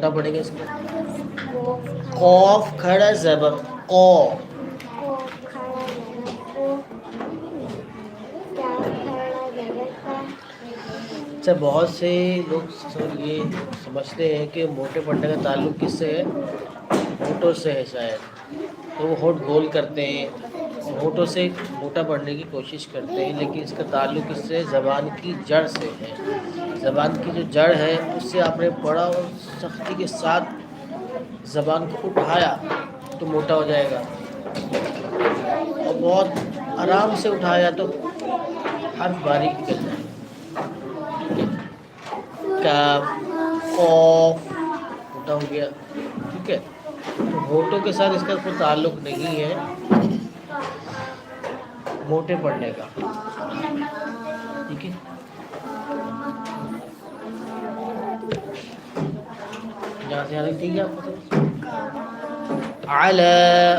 موٹا پڑے گا اس کو. قوف کھڑا زبر قو. اچھا بہت سے لوگ یہ سمجھتے ہیں کہ موٹے پڑنے کا تعلق کس سے ہے؟ ہونٹوں سے ہے شاید. تو وہ ہونٹ گول کرتے ہیں, ہونٹوں سے موٹا بڑھنے کی کوشش کرتے ہیں, لیکن اس کا تعلق اس سے زبان کی جڑ سے ہے. زبان کی جو جڑ ہے اس سے آپ نے پڑھا اور سختی کے ساتھ زبان کو اٹھایا تو موٹا ہو جائے گا, اور بہت آرام سے اٹھایا تو حرف باریک نکل جائے گا. ٹھیک ہے, کاف قوف موٹا ہو گیا. ٹھیک ہے, تو ہونٹوں کے ساتھ اس کا کوئی تعلق نہیں ہے موٹے پڑنے کا. ٹھیک ہے, یہاں سے ٹھیک ہے آپ کو سمجھ. اعلی